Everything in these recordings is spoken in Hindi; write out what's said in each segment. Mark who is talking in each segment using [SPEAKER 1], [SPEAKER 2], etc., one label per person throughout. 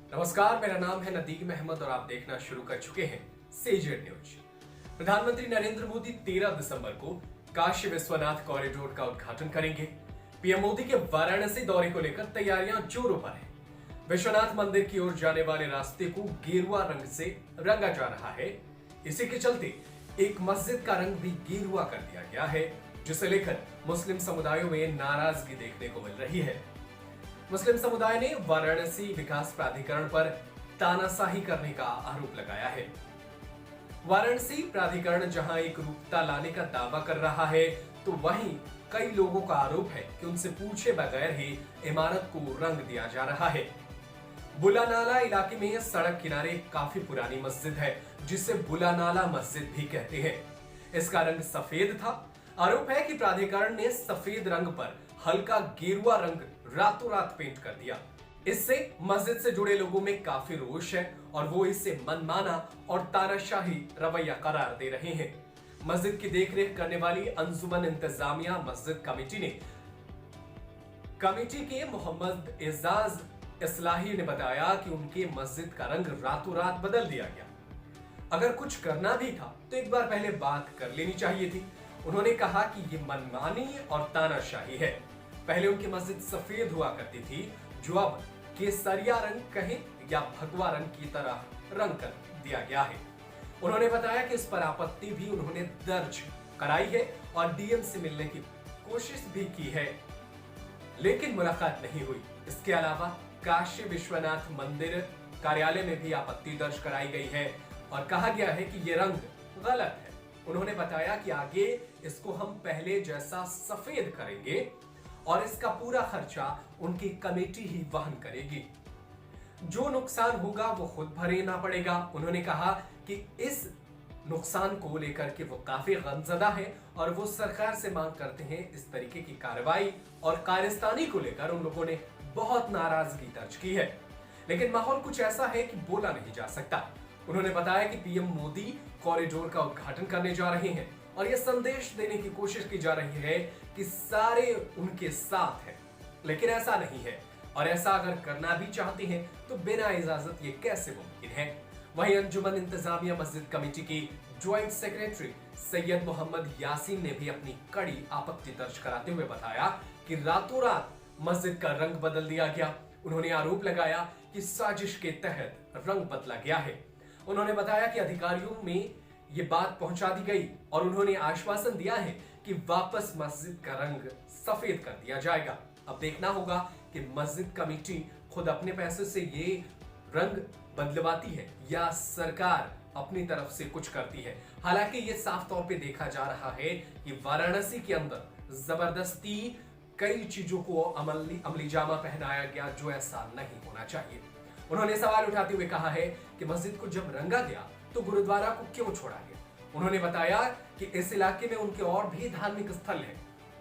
[SPEAKER 1] नमस्कार, मेरा नाम है नदीम अहमद और आप देखना शुरू कर चुके हैं सेजेड न्यूज। प्रधानमंत्री नरेंद्र मोदी 13 दिसंबर को काशी विश्वनाथ कॉरिडोर का उद्घाटन करेंगे। पीएम मोदी के वाराणसी दौरे को लेकर तैयारियां जोरों पर हैं। विश्वनाथ मंदिर की ओर जाने वाले रास्ते को गेरुआ रंग से रंगा जा रहा है। इसी के चलते एक मस्जिद का रंग भी गेरुआ कर दिया गया है, जिसे लेकर मुस्लिम समुदायों में नाराजगी देखने को मिल रही है। मुस्लिम समुदाय ने वाराणसी विकास प्राधिकरण पर तानाशाही करने का आरोप लगाया है। वाराणसी प्राधिकरण जहां एक रूपता लाने का दावा कर रहा है, तो वहीं कई लोगों का आरोप है कि उनसे पूछे बगैर ही इमारत को रंग दिया जा रहा है। बुलानाला इलाके में सड़क किनारे काफी पुरानी मस्जिद है, जिसे बुलानाला मस्जिद भी कहते हैं। इसका रंग सफेद था। आरोप है कि प्राधिकरण ने सफेद रंग पर हल्का गेरुआ रंग रातों रात पेंट कर दिया। इससे मस्जिद से जुड़े लोगों में काफी रोष है और वो इसे मनमाना और तानाशाही रवैया करार दे रहे हैं। मस्जिद की देखरेख करने वाली अंजुमन इंतजामिया मस्जिद कमेटी के मोहम्मद एजाज इस्लाही ने बताया कि उनके मस्जिद का रंग रातों रात बदल दिया गया। अगर कुछ करना भी था तो एक बार पहले बात कर लेनी चाहिए थी। उन्होंने कहा कि ये मनमानी और तानाशाही है। पहले उनकी मस्जिद सफेद हुआ करती थी, जो अब केसरिया रंग कहें या भगवा रंग की तरह रंग कर दिया गया है। उन्होंने बताया कि इस पर आपत्ति भी उन्होंने दर्ज कराई है और डीएम से मिलने की कोशिश भी की है, लेकिन मुलाकात नहीं हुई। इसके अलावा काशी विश्वनाथ मंदिर कार्यालय में भी आपत्ति दर्ज कराई गई है और कहा गया है कि ये रंग गलत है। उन्होंने बताया कि आगे इसको हम पहले जैसा सफेद करेंगे और इसका पूरा खर्चा उनकी कमेटी ही वहन करेगी। जो नुकसान होगा वो खुद भरना पड़ेगा। उन्होंने कहा कि इस नुकसान को लेकर के वो काफी गमज़दा है और वो सरकार से मांग करते हैं इस तरीके की कार्रवाई और कारस्तानी को लेकर उन लोगों ने बहुत नाराजगी दर्ज की है, लेकिन माहौल कुछ ऐसा है कि बोला नहीं जा सकता। उन्होंने बताया कि पीएम मोदी कॉरिडोर का उद्घाटन करने जा रहे हैं और यह संदेश देने की कोशिश की जा रही है कि सारे उनके साथ हैं, लेकिन ऐसा नहीं है और ऐसा अगर करना भी चाहते हैं तो बिना इजाजत ये कैसे मुमकिन है। वहीं अंजुमन इंतजामिया मस्जिद कमेटी की ज्वाइंट सेक्रेटरी सैयद मोहम्मद यासीन ने भी अपनी कड़ी आपत्ति दर्ज कराते हुए बताया कि रातों रात मस्जिद का रंग बदल दिया गया। उन्होंने आरोप लगाया कि साजिश के तहत रंग बदला गया है। उन्होंने बताया कि अधिकारियों में ये बात पहुंचा दी गई और उन्होंने आश्वासन दिया है कि वापस मस्जिद का रंग सफेद कर दिया जाएगा। अब देखना होगा कि मस्जिद कमेटी खुद अपने पैसे से ये रंग बदलवाती है या सरकार अपनी तरफ से कुछ करती है। हालांकि ये साफ तौर पे देखा जा रहा है कि वाराणसी के अंदर जबरदस्ती कई चीजों को अमली जामा पहनाया गया, जो ऐसा नहीं होना चाहिए। उन्होंने सवाल उठाते हुए कहा है कि मस्जिद को जब रंगा गया तो गुरुद्वारा को क्यों छोड़ा गया। उन्होंने बताया कि इस इलाके में उनके और भी धार्मिक स्थल हैं।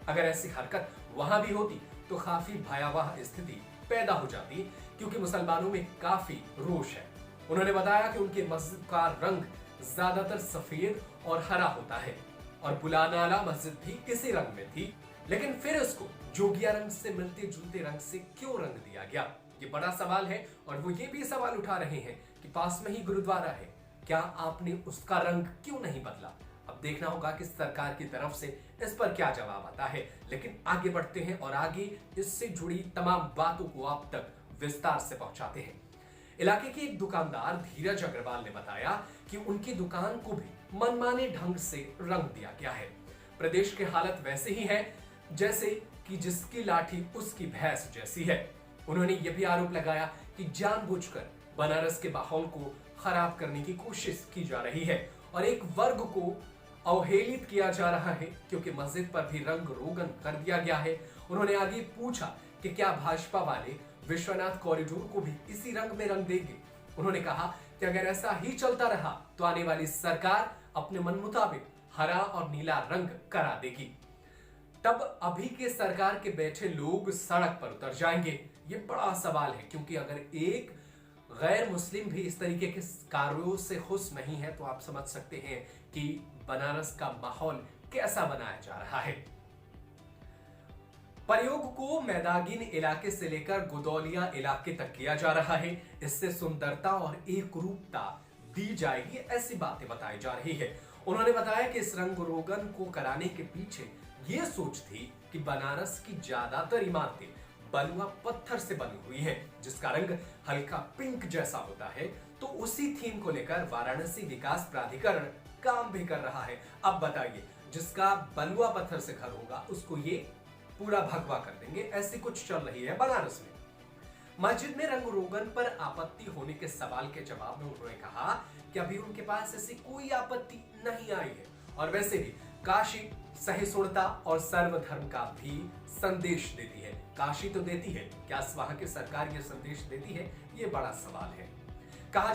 [SPEAKER 1] अगर ऐसी हरकत वहां भी होती तो काफी भयावह स्थिति पैदा हो जाती, क्योंकि मुसलमानों में काफी रोष है। उन्होंने बताया कि उनके मस्जिद का रंग ज्यादातर सफेद और हरा होता है और बुलानाला मस्जिद भी इसी रंग में थी, लेकिन फिर उसको जोगिया रंग से मिलते जुलते रंग से क्यों रंग दिया गया। ये बड़ा सवाल है और वो ये भी सवाल उठा रहे हैं कि पास में ही गुरुद्वारा है, क्या आपने उसका रंग क्यों नहीं बदला। अब देखना होगा कि सरकार की तरफ से इस पर क्या जवाब आता है। लेकिन आगे बढ़ते हैं और आगे इससे जुड़ी तमाम बातों को आप तक विस्तार से पहुंचाते हैं। इलाके के एक दुकानदार धीरज अग्रवाल ने बताया कि उनकी दुकान को भी मनमाने ढंग से रंग दिया गया है। प्रदेश की हालत वैसे ही है जैसे कि जिसकी लाठी उसकी भैंस जैसी है। उन्होंने यह भी आरोप लगाया कि जानबूझकर बनारस के माहौल को खराब करने की कोशिश की जा रही है और एक वर्ग को अवहेलित किया जा रहा है, क्योंकि मस्जिद पर भी रंग रोगन कर दिया गया है। उन्होंने आगे पूछा कि क्या भाजपा वाले विश्वनाथ कॉरिडोर को भी इसी रंग में रंग देंगे। उन्होंने कहा कि अगर ऐसा ही चलता रहा तो आने वाली सरकार अपने मन मुताबिक हरा और नीला रंग करा देगी। तब अभी के सरकार के बैठे लोग सड़क पर उतर जाएंगे। ये बड़ा सवाल है, क्योंकि अगर एक गैर मुस्लिम भी इस तरीके के कार्यों से खुश नहीं है तो आप समझ सकते हैं कि बनारस का माहौल कैसा बनाया जा रहा है। प्रयोग को मैदागिन इलाके से लेकर गुदौलिया इलाके तक किया जा रहा है। इससे सुंदरता और एकरूपता दी जाएगी, ऐसी बातें बताई जा रही है। उन्होंने बताया कि इस रंग रोगन को कराने के पीछे यह सोच थी कि बनारस की ज्यादातर इमारतें बलुआ पत्थर से बनी हुई हैं, जिसका रंग हल्का पिंक जैसा होता है। तो उसी थीम को लेकर वाराणसी विकास प्राधिकरण काम भी कर रहा है। अब बताइए, जिसका बलुआ पत्थर से घर होगा उसको ये पूरा भगवा कर देंगे, ऐसी कुछ चल रही है बनारस में। मस्जिद में रंग रोगन पर आपत्ति होने के सवाल के जवाब में उन्होंने कहा कि अभी उनके पास ऐसी कोई आपत्ति नहीं आई है, और वैसे भी काशी सहिष्णुता और सर्वधर्म का भी संदेश देती है। काशी तो देती है, क्या वहां की सरकार यह संदेश देती है, ये बड़ा सवाल है। कहा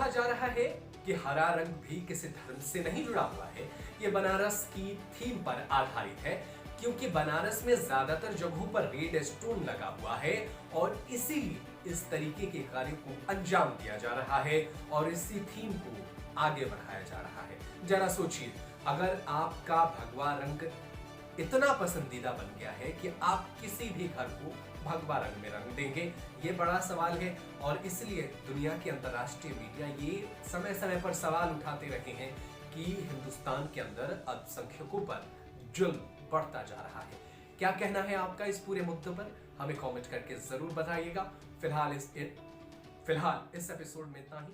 [SPEAKER 1] जा रहा है कि हरा रंग भी किसी धर्म से नहीं जुड़ा हुआ है, ये बनारस की थीम पर आधारित है, क्योंकि बनारस में ज्यादातर जगहों पर रेड स्टोन लगा हुआ है और इसीलिए इस तरीके के कार्य को अंजाम दिया जा रहा है और इसी थीम को आगे बढ़ाया जा रहा है। जरा सोचिए, अगर आपका भगवा रंग इतना पसंदीदा बन गया है कि आप किसी भी घर को भगवा रंग में रंग देंगे, ये बड़ा सवाल है। और इसलिए दुनिया की अंतर्राष्ट्रीय मीडिया ये समय समय पर सवाल उठाते रहे हैं कि हिंदुस्तान के अंदर अल्पसंख्यकों पर जुल्म बढ़ता जा रहा है। क्या कहना है आपका इस पूरे मुद्दे पर, हमें कमेंट करके जरूर बताइएगा। फिलहाल इस एपिसोड में इतना ही।